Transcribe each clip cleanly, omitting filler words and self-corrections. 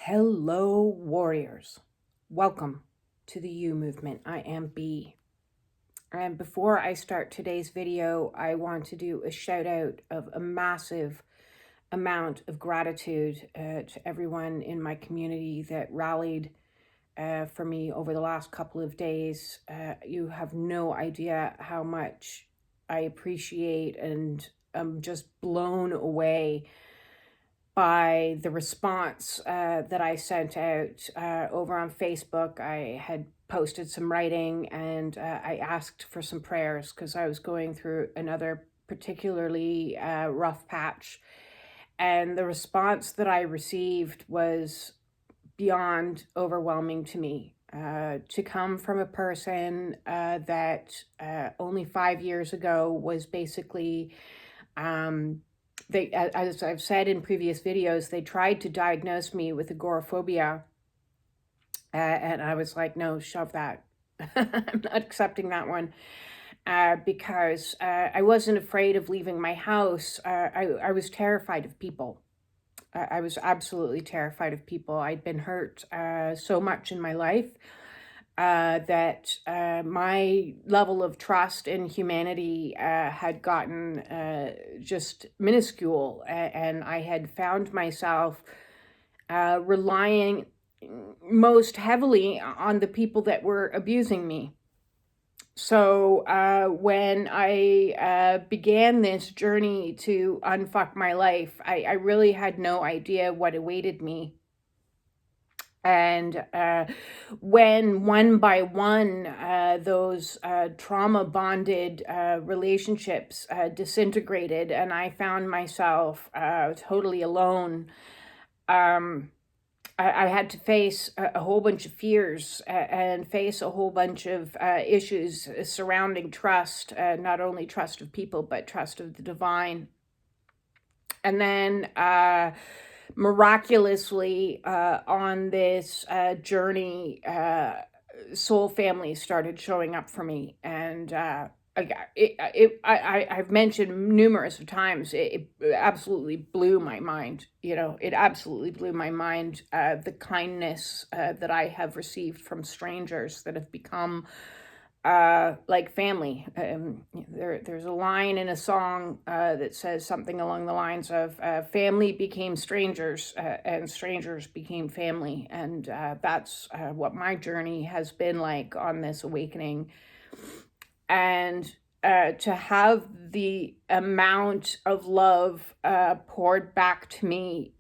Hello, warriors. Welcome to the You Movement. I am B. And before I start today's video, I want to do a shout out of a massive amount of gratitude to everyone in my community that rallied for me over the last couple of days. You have no idea how much I appreciate, and I'm just blown away by the response that I sent out over on Facebook. I had posted some writing, and I asked for some prayers because I was going through another particularly rough patch. And the response that I received was beyond overwhelming to me. To come from a person that only 5 years ago was basically as I've said in previous videos, they tried to diagnose me with agoraphobia. And I was like, no, shove that. I'm not accepting that one. Because I wasn't afraid of leaving my house. I was terrified of people. I was absolutely terrified of people. I'd been hurt so much in my life that my level of trust in humanity had gotten just minuscule, and I had found myself relying most heavily on the people that were abusing me. So when I began this journey to unfuck my life, I really had no idea what awaited me. And when one by one those trauma-bonded relationships disintegrated, and I found myself totally alone, I had to face a whole bunch of fears and face a whole bunch of issues surrounding trust, not only trust of people, but trust of the divine. And then miraculously on this journey, soul families started showing up for me. And I've mentioned numerous times, it absolutely blew my mind. It absolutely blew my mind, the kindness that I have received from strangers that have become like family. There's a line in a song that says something along the lines of family became strangers and strangers became family. And that's what my journey has been like on this awakening. And to have the amount of love poured back to me,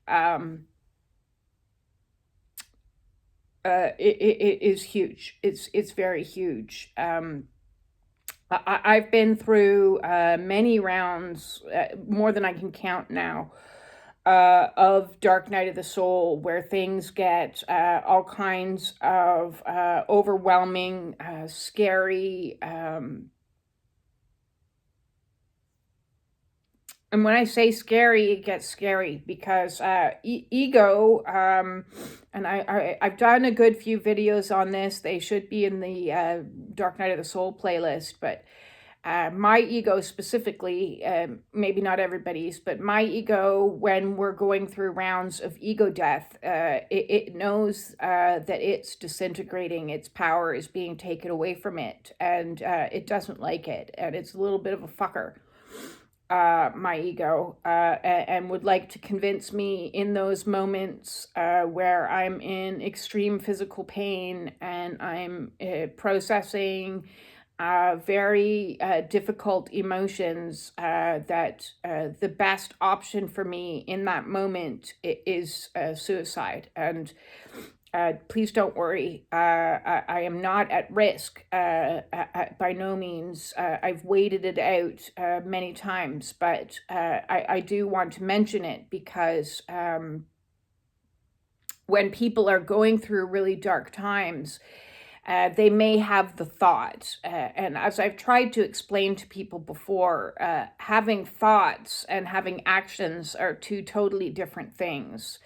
it is huge. It's very huge. I've been through many rounds, more than I can count now, of Dark Night of the Soul, where things get all kinds of overwhelming, scary. And when I say scary, it gets scary because ego, and I've done a good few videos on this. They should be in the Dark Night of the Soul playlist, but my ego specifically, maybe not everybody's, but my ego, when we're going through rounds of ego death, it knows that it's disintegrating, its power is being taken away from it, and it doesn't like it, and it's a little bit of a fucker. My ego, and would like to convince me in those moments where I'm in extreme physical pain and I'm processing very difficult emotions, that the best option for me in that moment is suicide. And please don't worry, I am not at risk by no means. I've waited it out many times, but I do want to mention it because when people are going through really dark times, they may have the thought, and as I've tried to explain to people before, having thoughts and having actions are two totally different things.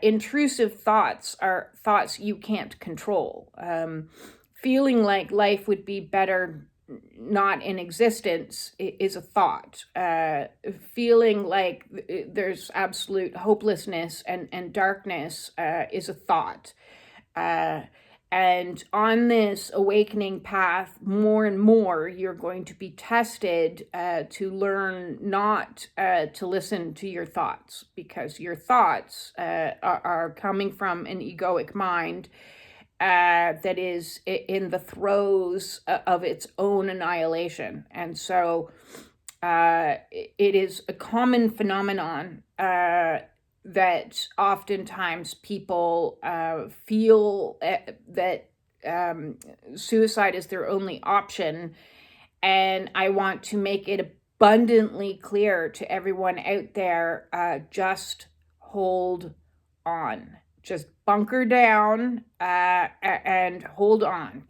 Intrusive thoughts are thoughts you can't control. Feeling like life would be better not in existence is a thought. Feeling like there's absolute hopelessness and darkness is a thought. And on this awakening path, more and more, you're going to be tested to learn not to listen to your thoughts, because your thoughts are coming from an egoic mind that is in the throes of its own annihilation. And so it is a common phenomenon that oftentimes people feel that suicide is their only option. And I want to make it abundantly clear to everyone out there, just hold on. Just bunker down and hold on.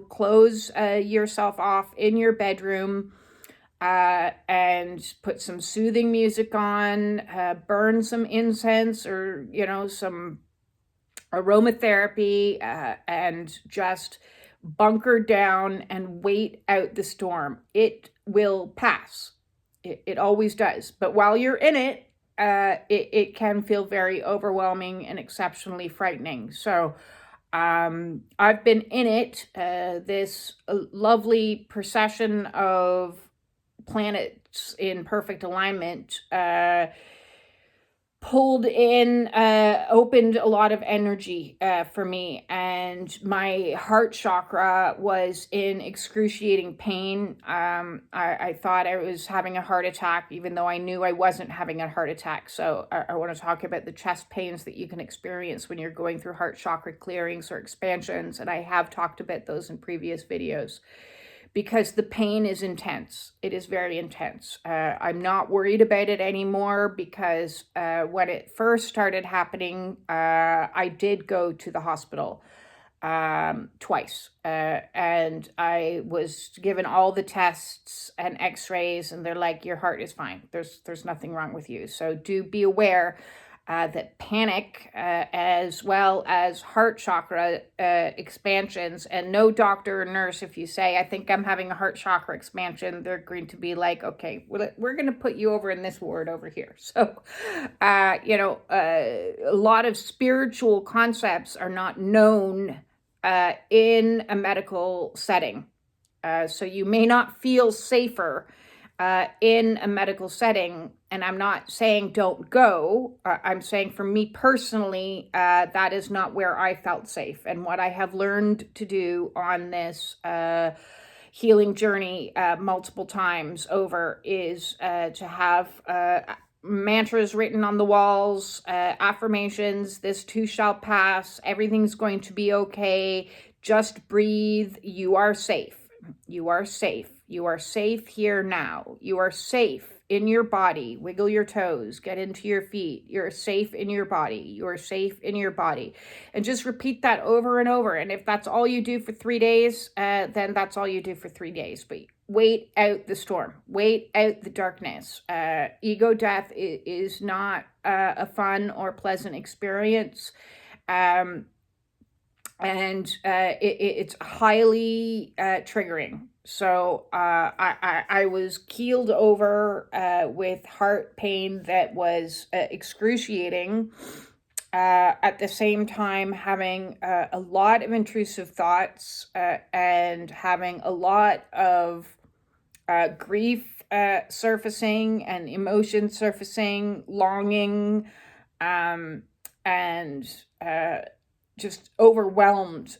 Close yourself off in your bedroom and put some soothing music on, burn some incense or, some aromatherapy, and just bunker down and wait out the storm. It will pass. It always does. But while you're in it, it can feel very overwhelming and exceptionally frightening. So I've been in it, this lovely procession of planets in perfect alignment, pulled in, opened a lot of energy for me, and my heart chakra was in excruciating pain. I thought I was having a heart attack, even though I knew I wasn't having a heart attack. So I want to talk about the chest pains that you can experience when you're going through heart chakra clearings or expansions, and I have talked about those in previous videos. Because the pain is intense. It is very intense. I'm not worried about it anymore because when it first started happening, I did go to the hospital twice. And I was given all the tests and x-rays, and they're like, your heart is fine. There's nothing wrong with you. So do be aware that panic, as well as heart chakra expansions, and no doctor or nurse, if you say, I think I'm having a heart chakra expansion, they're going to be like, okay, we're going to put you over in this ward over here. So, a lot of spiritual concepts are not known in a medical setting. So you may not feel safer in a medical setting. And I'm not saying don't go. I'm saying for me personally, that is not where I felt safe. And what I have learned to do on this healing journey multiple times over is to have mantras written on the walls, affirmations, this too shall pass, everything's going to be okay, just breathe, you are safe. You are safe. You are safe here now. You are safe in your body. Wiggle your toes. Get into your feet. You're safe in your body. You are safe in your body. And just repeat that over and over. And if that's all you do for 3 days, then that's all you do for 3 days. But wait out the storm. Wait out the darkness. Ego death is not a fun or pleasant experience. And it's highly triggering. So I was keeled over with heart pain that was excruciating, at the same time having a lot of intrusive thoughts and having a lot of grief surfacing and emotion surfacing, longing, and just overwhelmed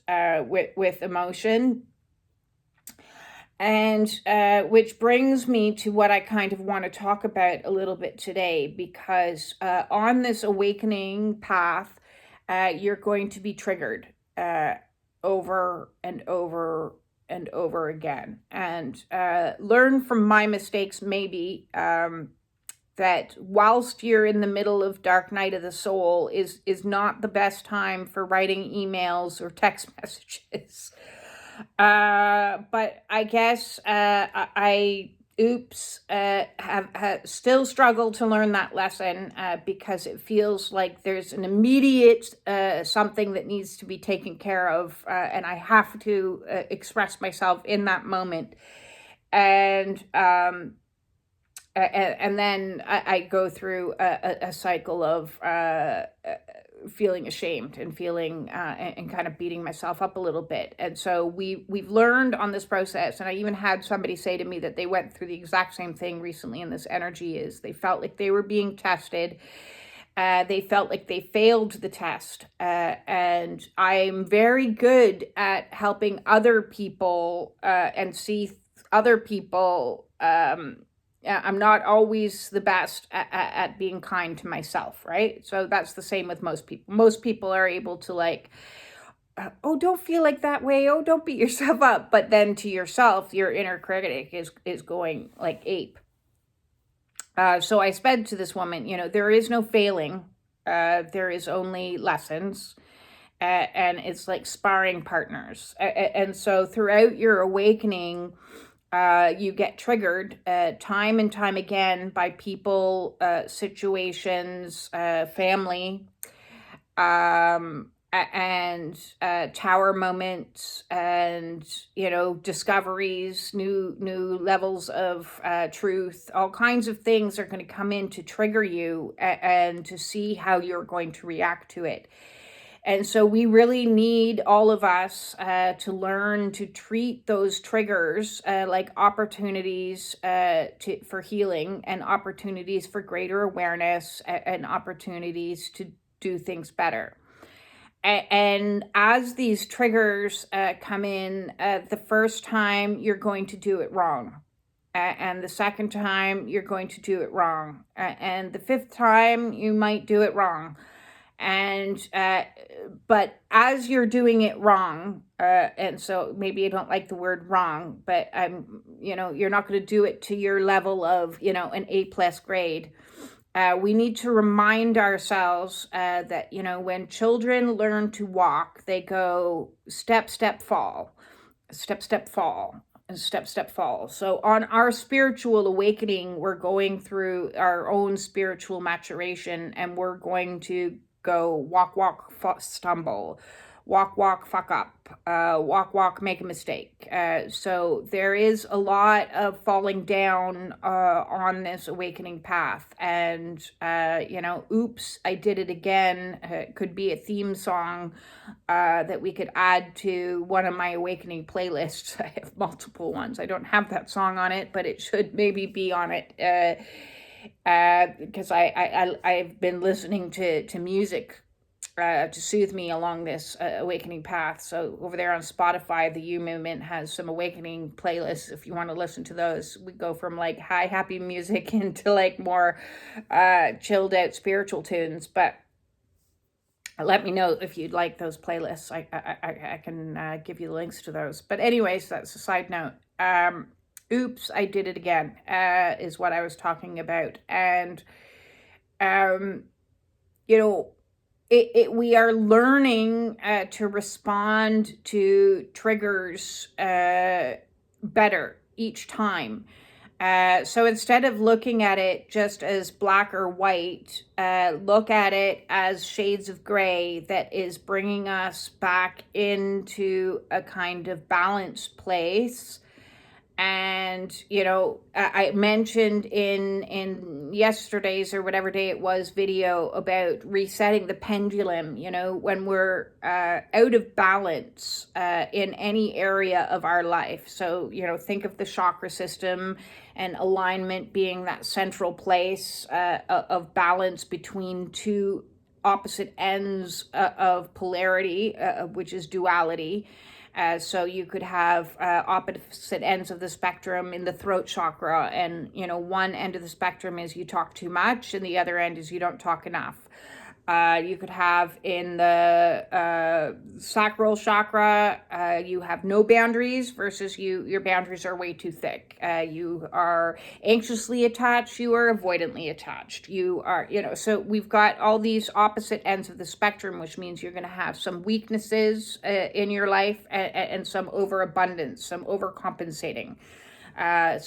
with emotion. And which brings me to what I kind of want to talk about a little bit today, because on this awakening path, you're going to be triggered over and over and over again. And learn from my mistakes, maybe, that whilst you're in the middle of dark night of the soul is not the best time for writing emails or text messages. But I guess I have still struggled to learn that lesson because it feels like there's an immediate something that needs to be taken care of, and I have to express myself in that moment. And then I go through a cycle of feeling ashamed and feeling and kind of beating myself up a little bit. And so we've learned on this process, and I even had somebody say to me that they went through the exact same thing recently in this energy. Is they felt like they were being tested. They felt like they failed the test. And I'm very good at helping other people and see other people. I'm not always the best at being kind to myself, right? So that's the same with most people. Most people are able to like, oh, don't feel like that way. Oh, don't beat yourself up. But then to yourself, your inner critic is going like ape. So I said to this woman, there is no failing. There is only lessons. And it's like sparring partners. And so throughout your awakening, you get triggered time and time again by people, situations, family, and tower moments, and discoveries, new levels of truth. All kinds of things are going to come in to trigger you and to see how you're going to react to it. And so we really need, all of us, to learn to treat those triggers like opportunities for healing, and opportunities for greater awareness, and opportunities to do things better. And as these triggers come in, the first time you're going to do it wrong. And the second time you're going to do it wrong. And the fifth time you might do it wrong. And but as you're doing it wrong, and so maybe I don't like the word wrong, but you're not going to do it to your level of an A+ grade. We need to remind ourselves that when children learn to walk, they go step, step, fall, step, step, fall, and step, step, fall. So on our spiritual awakening, we're going through our own spiritual maturation, and we're going to go walk, walk, stumble, walk, fuck up, walk, make a mistake. So there is a lot of falling down on this awakening path. And, oops, I did it again. Could be a theme song that we could add to one of my awakening playlists. I have multiple ones. I don't have that song on it, but it should maybe be on it. Because I've been listening to music to soothe me along this awakening path. So over there on Spotify, the U Movement has some awakening playlists. If you want to listen to those, we go from like high happy music into like more chilled out spiritual tunes. But let me know if you'd like those playlists. I can give you the links to those. But anyways, that's a side note. Oops, I did it again, is what I was talking about. And, we are learning to respond to triggers better each time. So instead of looking at it just as black or white, look at it as shades of gray that is bringing us back into a kind of balanced place. And, I mentioned in yesterday's or whatever day it was video about resetting the pendulum, when we're out of balance in any area of our life. So, think of the chakra system and alignment being that central place of balance between two opposite ends of polarity, which is duality. So you could have opposite ends of the spectrum in the throat chakra, and one end of the spectrum is you talk too much, and the other end is you don't talk enough. You could have in the sacral chakra, you have no boundaries versus your boundaries are way too thick. You are anxiously attached, you are avoidantly attached. You are, so we've got all these opposite ends of the spectrum, which means you're going to have some weaknesses in your life and some overabundance, some overcompensating. And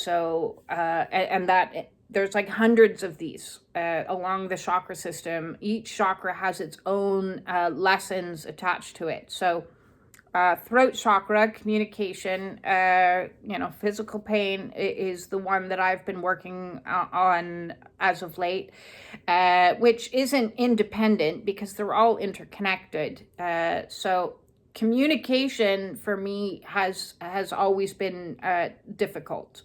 that there's like hundreds of these along the chakra system. Each chakra has its own lessons attached to it. So throat chakra, communication, physical pain is the one that I've been working on as of late, which isn't independent because they're all interconnected. So communication for me has always been difficult.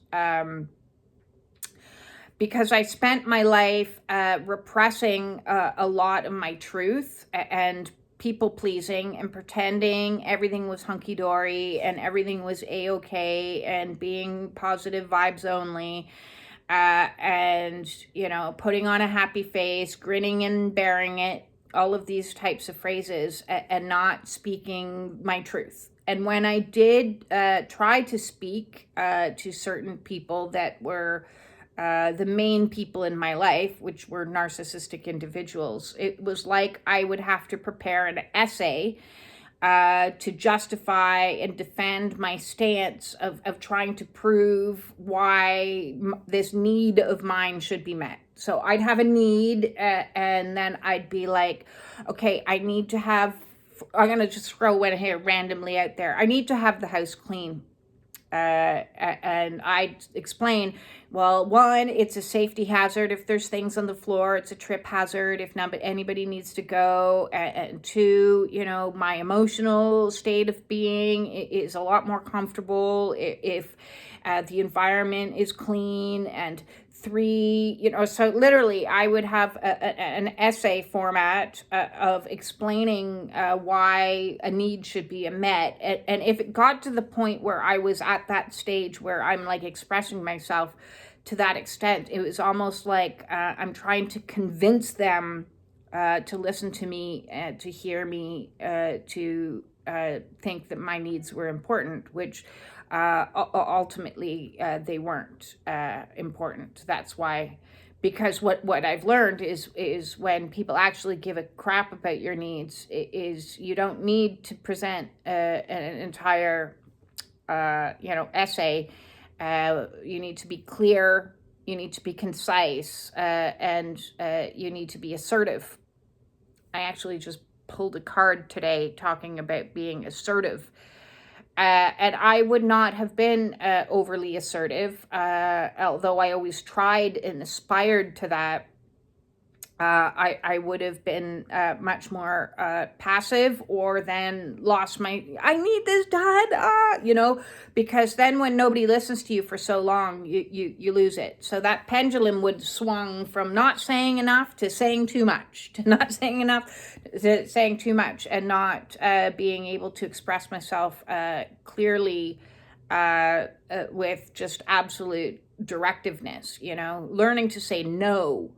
Because I spent my life repressing a lot of my truth and people pleasing and pretending everything was hunky-dory and everything was a-okay and being positive vibes only, and putting on a happy face, grinning and bearing it, all of these types of phrases, and not speaking my truth. And when I did try to speak to certain people that were the main people in my life, which were narcissistic individuals, it was like I would have to prepare an essay to justify and defend my stance of trying to prove why this need of mine should be met. So I'd have a need, and then I'd be like, okay, I'm going to just throw one here randomly out there. I need to have the house clean. And I explain, well, one, it's a safety hazard if there's things on the floor. It's a trip hazard if anybody needs to go. And two, my emotional state of being is a lot more comfortable if the environment is clean. And three, so literally I would have an essay format of explaining why a need should be met. And if it got to the point where I was at that stage where I'm like expressing myself to that extent, it was almost like I'm trying to convince them to listen to me, to hear me, to think that my needs were important, which ultimately they weren't important. That's why, because what I've learned is when people actually give a crap about your needs, is you don't need to present an entire essay. You need to be clear, you need to be concise, and you need to be assertive. I actually just pulled a card today talking about being assertive. And I would not have been overly assertive, although I always tried and aspired to that. I would have been much more passive, or then lost I need this done, because then when nobody listens to you for so long, you lose it. So that pendulum would swung from not saying enough to saying too much, to not saying enough to saying too much, and not being able to express myself clearly with just absolute directiveness, learning to say no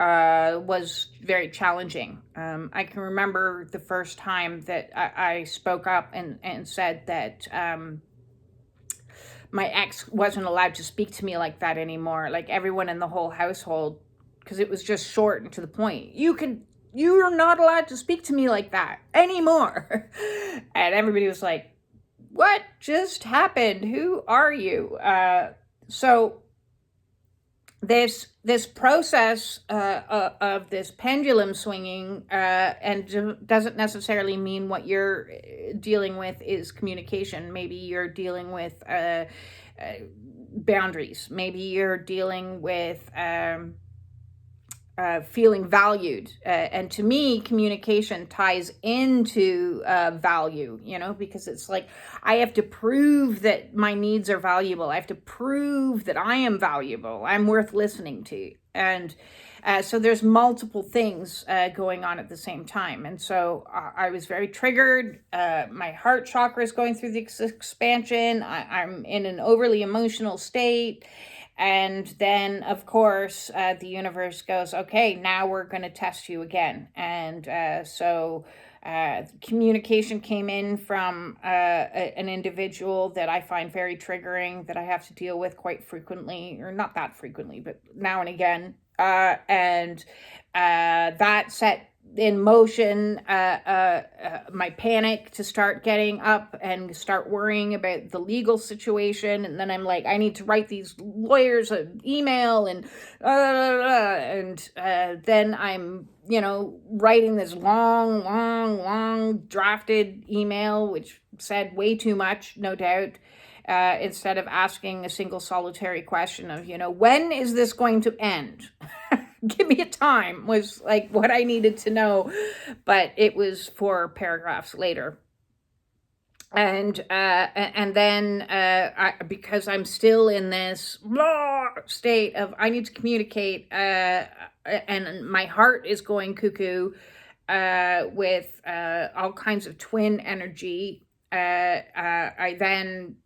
was very challenging. I can remember the first time that I spoke up and said that my ex wasn't allowed to speak to me like that anymore, like everyone in the whole household, because it was just short and to the point. You're not allowed to speak to me like that anymore. And everybody was like, what just happened? Who are you? So this process of this pendulum swinging, and doesn't necessarily mean what you're dealing with is communication. Maybe you're dealing with boundaries. Maybe you're dealing with feeling valued. And to me, communication ties into value, because it's like, I have to prove that my needs are valuable. I have to prove that I am valuable. I'm worth listening to. And so there's multiple things going on at the same time. And so I was very triggered. My heart chakra is going through the expansion. I'm in an overly emotional state. And then, of course, the universe goes, okay, now we're going to test you again. And so communication came in from an individual that I find very triggering, that I have to deal with quite frequently, or not that frequently, but now and again. And that set in motion my panic to start getting up and start worrying about the legal situation. And then I'm like, I need to write these lawyers an email, and then I'm, writing this long drafted email, which said way too much, no doubt, instead of asking a single solitary question of, when is this going to end? Give me a time, was like what I needed to know, but it was 4 paragraphs later. And then because I'm still in this state of I need to communicate, and my heart is going cuckoo with all kinds of twin energy. I then,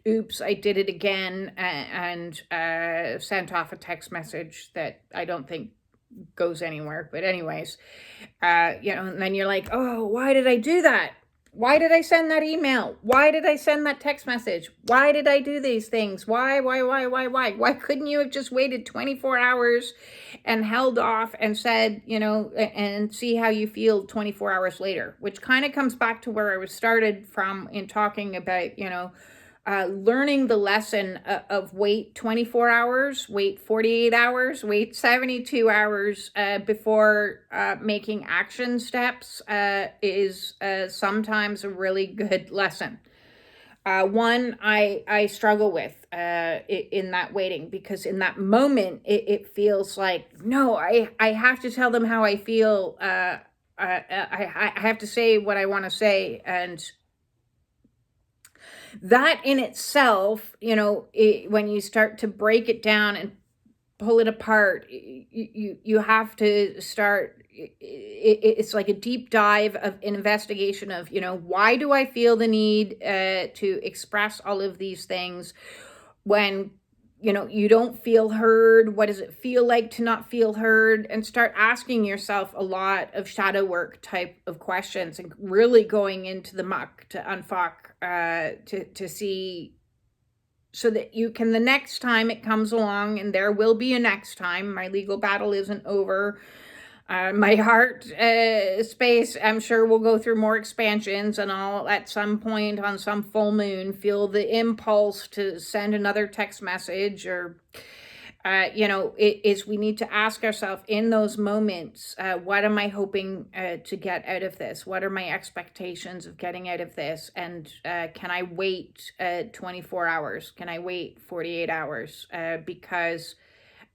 oops, I did it again, and sent off a text message that I don't think goes anywhere. But anyways, and then you're like, oh, why did I do that? Why did I send that email? Why did I send that text message? Why did I do these things? Why? Why couldn't you have just waited 24 hours and held off and said, and see how you feel 24 hours later? Which kind of comes back to where I was started from in talking about, learning the lesson of wait 24 hours, wait 48 hours, wait 72 hours before making action steps is sometimes a really good lesson. One I struggle with in that waiting, because in that moment it feels like, no, I have to tell them how I feel. I have to say what I want to say, and that in itself, when you start to break it down and pull it apart, you have to start, it's like a deep dive of an investigation of, why do I feel the need to express all of these things when, you don't feel heard? What does it feel like to not feel heard? And start asking yourself a lot of shadow work type of questions, and really going into the muck to unfuck, to see, so that you can, the next time it comes along, and there will be a next time, my legal battle isn't over. My heart space, I'm sure, will go through more expansions, and I'll at some point on some full moon feel the impulse to send another text message, or we need to ask ourselves in those moments, what am I hoping to get out of this? What are my expectations of getting out of this? And can I wait 24 hours? Can I wait 48 hours? Because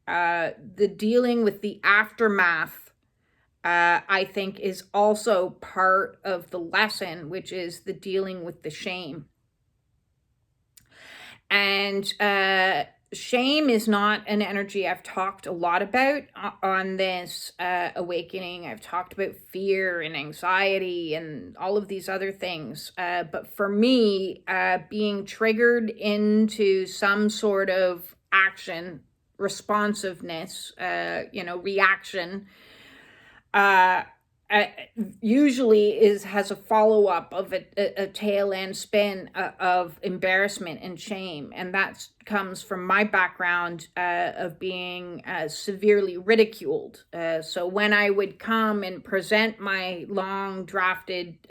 the dealing with the aftermath, I think, is also part of the lesson, which is the dealing with the shame. And shame is not an energy I've talked a lot about on this awakening. I've talked about fear and anxiety and all of these other things. But for me, being triggered into some sort of action, responsiveness, reaction, usually has a follow-up of a tail end spin of embarrassment and shame. And that comes from my background of being severely ridiculed. So when I would come and present my long drafted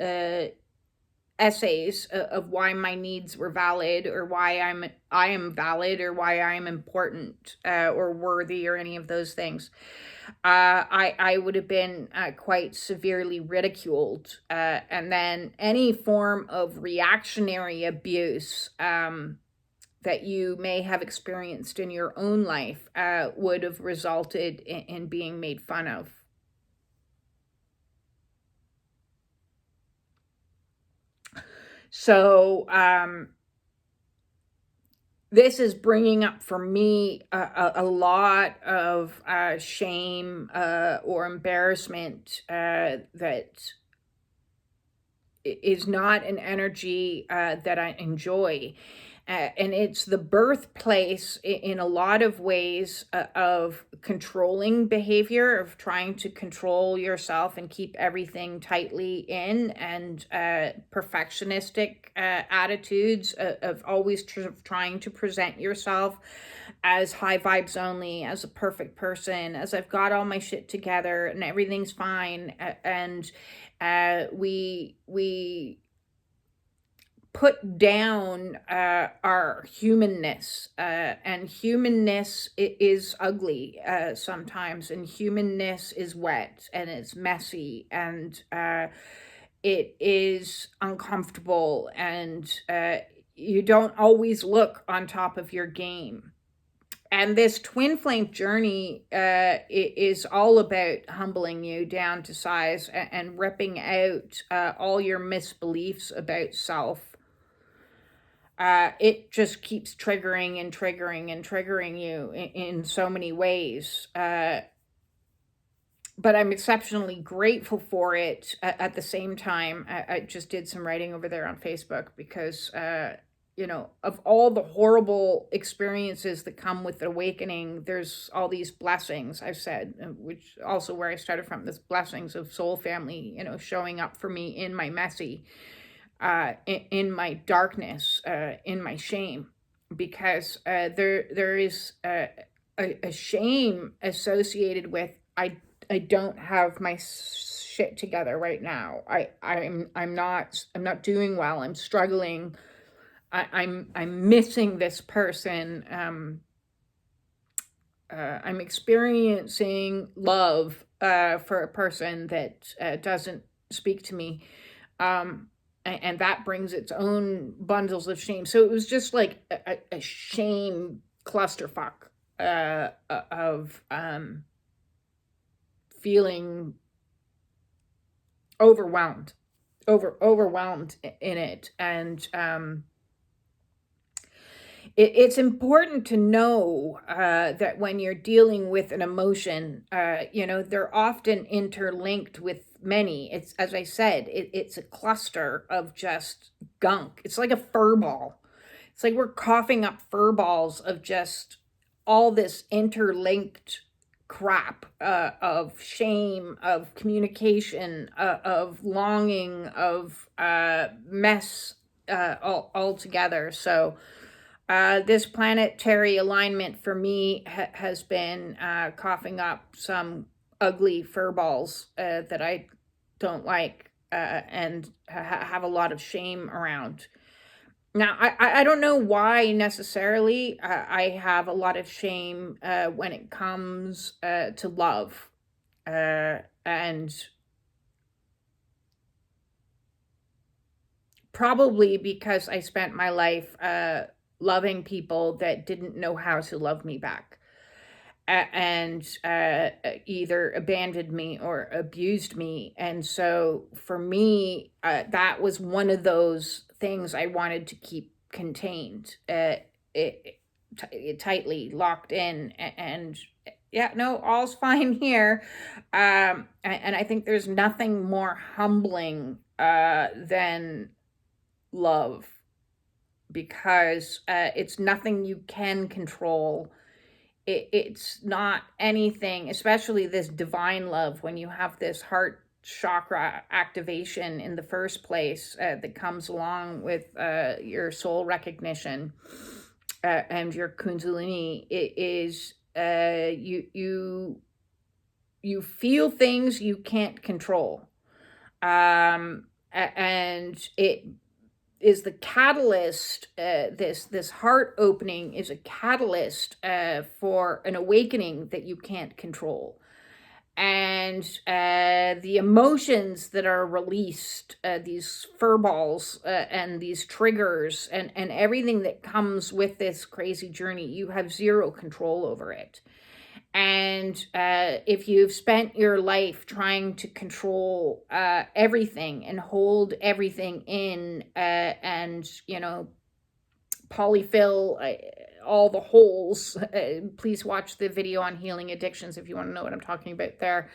essays of why my needs were valid, or why I am valid, or why I am important or worthy, or any of those things, I would have been quite severely ridiculed. And then any form of reactionary abuse that you may have experienced in your own life would have resulted in being made fun of. So this is bringing up for me a lot of shame or embarrassment that is not an energy that I enjoy. And it's the birthplace in a lot of ways of controlling behavior, of trying to control yourself and keep everything tightly in, and perfectionistic attitudes of always trying to present yourself as high vibes only, as a perfect person, as I've got all my shit together and everything's fine. And we put down our humanness, and humanness is ugly sometimes, and humanness is wet and it's messy, and it is uncomfortable, and you don't always look on top of your game. And this twin flame journey is all about humbling you down to size and ripping out all your misbeliefs about self. It just keeps triggering and triggering and triggering you in so many ways. But I'm exceptionally grateful for it at the same time. I just did some writing over there on Facebook because, of all the horrible experiences that come with awakening, there's all these blessings, I've said, which also where I started from, this blessings of soul family, showing up for me in my messy, in my darkness, in my shame, because there is a shame associated with I don't have my shit together right now. I'm not doing well. I'm struggling. I'm missing this person. I'm experiencing love for a person that doesn't speak to me. And that brings its own bundles of shame. So it was just like a shame clusterfuck of feeling overwhelmed in it. And it's important to know that when you're dealing with an emotion, they're often interlinked with many. It's, as I said, it's a cluster of just gunk. It's like a fur ball. It's like we're coughing up fur balls of just all this interlinked crap of shame, of communication, of longing, of mess all together. So this planetary alignment for me has been coughing up some ugly fur balls that I don't like and have a lot of shame around. Now, I don't know why necessarily I have a lot of shame when it comes to love. And probably because I spent my life loving people that didn't know how to love me back, and either abandoned me or abused me. And so for me, that was one of those things I wanted to keep contained, tightly locked in. And yeah, no, all's fine here. And I think there's nothing more humbling than love, because it's nothing you can control. It's not anything, especially this divine love, when you have this heart chakra activation in the first place that comes along with your soul recognition and your kundalini. It is you feel things you can't control, and it is the catalyst. This heart opening is a catalyst for an awakening that you can't control. And the emotions that are released, these fur balls and these triggers and everything that comes with this crazy journey, you have zero control over it. And if you've spent your life trying to control everything and hold everything in and, polyfill all the holes, please watch the video on healing addictions if you want to know what I'm talking about there.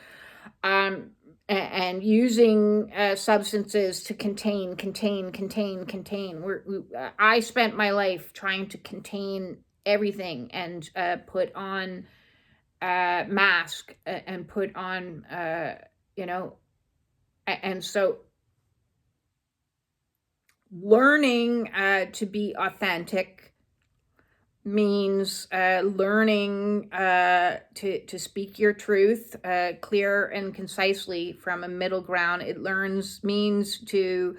and using substances to contain. I spent my life trying to contain everything and put on mask and put on, and so learning to be authentic means learning to speak your truth clear and concisely from a middle ground. It means to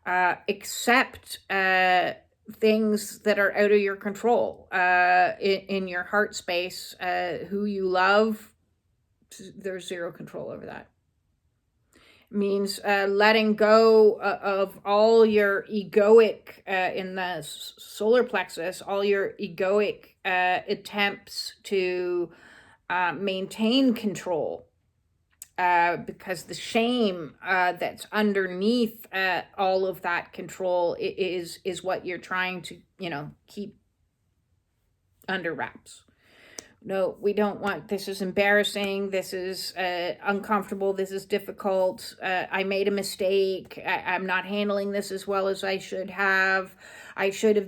accept things that are out of your control in your heart space. Who you love, there's zero control over that. Means letting go of all your egoic in the solar plexus, all your egoic attempts to maintain control, because the shame that's underneath all of that control is what you're trying to keep under wraps. No, we don't want, this is embarrassing, this is uncomfortable, this is difficult, I made a mistake, I'm not handling this as well as I should have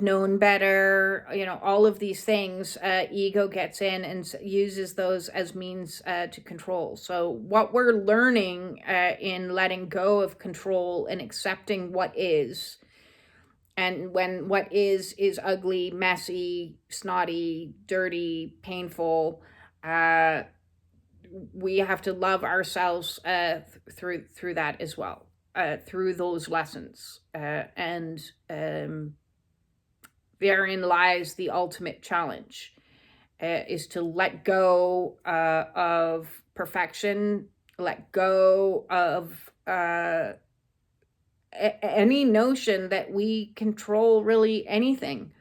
known better, all of these things. Ego gets in and uses those as means to control. So what we're learning in letting go of control and accepting what is, and when what is ugly, messy, snotty, dirty, painful, we have to love ourselves through that as well, through those lessons. And therein lies the ultimate challenge, is to let go of perfection, let go of any notion that we control really anything.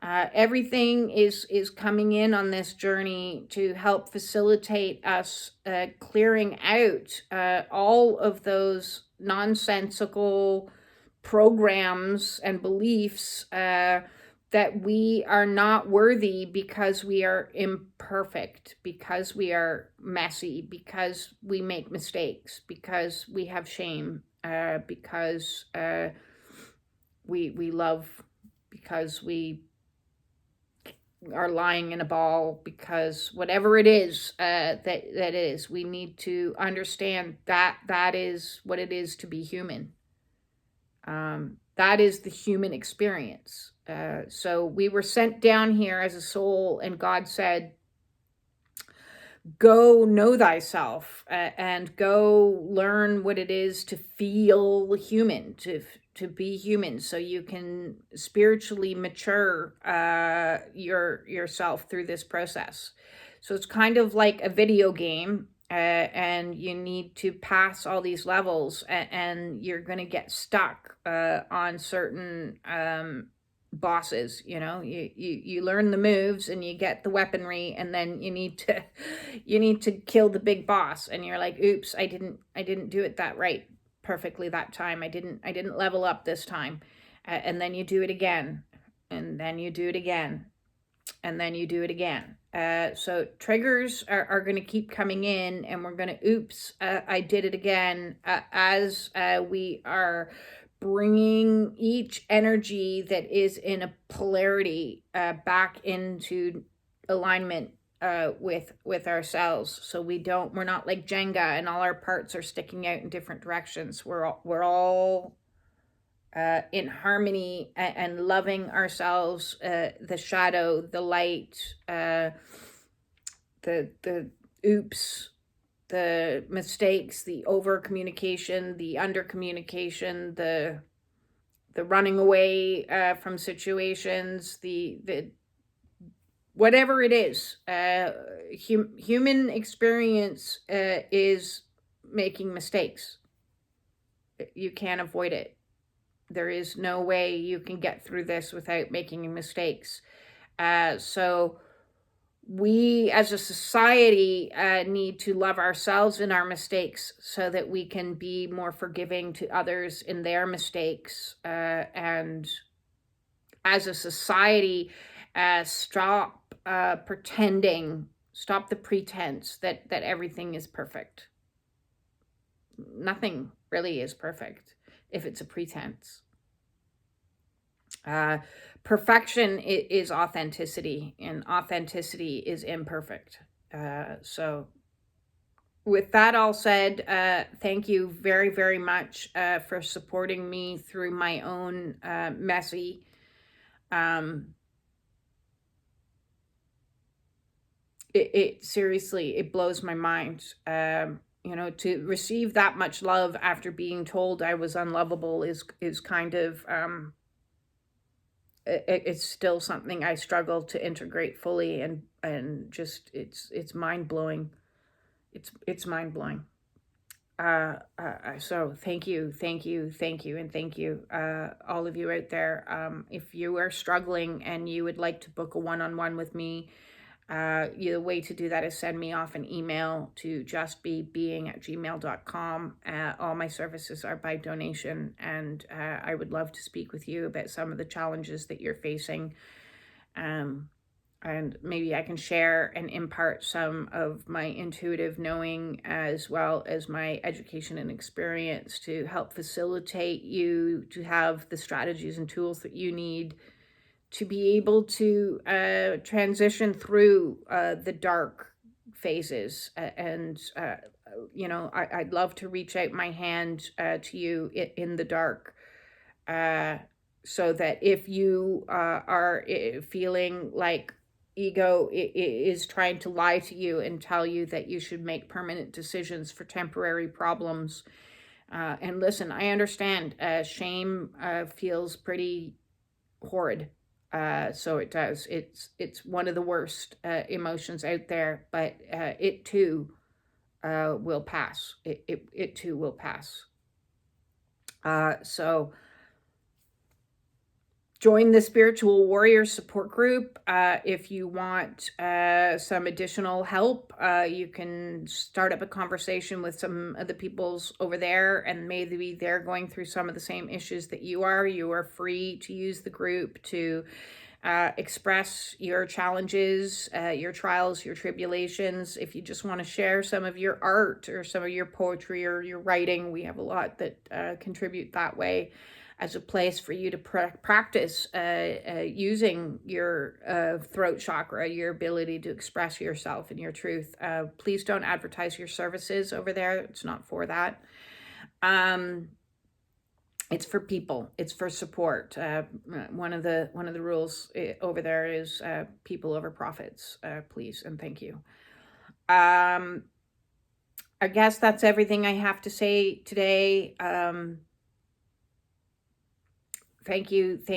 Everything is coming in on this journey to help facilitate us clearing out all of those nonsensical programs and beliefs that we are not worthy because we are imperfect, because we are messy, because we make mistakes, because we have shame, because we love, because we are lying in a ball, because whatever it is that is, we need to understand that is what it is to be human. That is the human experience. So we were sent down here as a soul, and God said, go know thyself, and go learn what it is to feel human, to be human, so you can spiritually mature yourself through this process. So it's kind of like a video game, and you need to pass all these levels, and you're going to get stuck on certain bosses. You learn the moves and you get the weaponry, and then you need to kill the big boss, and you're like, oops, I didn't do it that right perfectly that time. I didn't level up this time. And then you do it again, and then you do it again, and then you do it again. So triggers are going to keep coming in, and we're going to, oops, I did it again, as we are bringing each energy that is in a polarity back into alignment with ourselves. So we're not like Jenga and all our parts are sticking out in different directions. We're all in harmony and loving ourselves, the shadow, the light, the oops, the mistakes, the over communication, the under communication, the running away from situations, the whatever it is. Human experience is making mistakes. You can't avoid it. There is no way you can get through this without making mistakes. So we as a society need to love ourselves in our mistakes so that we can be more forgiving to others in their mistakes. And as a society, stop pretending, stop the pretense that everything is perfect. nothing really is perfect if it's a pretense. Perfection is authenticity, and authenticity is imperfect. So with that all said, thank you very, very much for supporting me through my own messy it seriously, it blows my mind. To receive that much love after being told I was unlovable is kind of it's still something I struggle to integrate fully, and just it's mind blowing. It's mind blowing. So thank you, and thank you, all of you out there. If you are struggling and you would like to book a one-on-one with me, the way to do that is send me off an email to justbebeing@gmail.com. All my services are by donation, and I would love to speak with you about some of the challenges that you're facing. And maybe I can share and impart some of my intuitive knowing as well as my education and experience to help facilitate you to have the strategies and tools that you need to be able to transition through the dark phases. I'd love to reach out my hand to you in the dark, so that if you are feeling like ego is trying to lie to you and tell you that you should make permanent decisions for temporary problems. And listen, I understand shame feels pretty horrid. So it does. It's one of the worst emotions out there, but it too will pass. It too will pass. So join the Spiritual Warrior Support Group. If you want some additional help, you can start up a conversation with some of the peoples over there, and maybe they're going through some of the same issues that you are. You are free to use the group to express your challenges, your trials, your tribulations. If you just want to share some of your art or some of your poetry or your writing, we have a lot that contribute that way as a place for you to practice using your throat chakra, your ability to express yourself and your truth. Please don't advertise your services over there. It's not for that. It's for people. It's for support. One of the rules over there is people over profits. Please and thank you. I guess that's everything I have to say today. Thank you for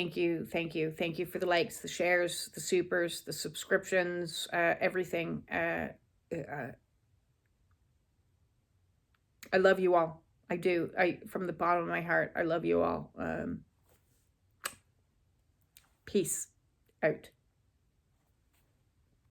the likes, the shares, the supers, the subscriptions, everything. I love you all. I do. From the bottom of my heart, I love you all. Peace out.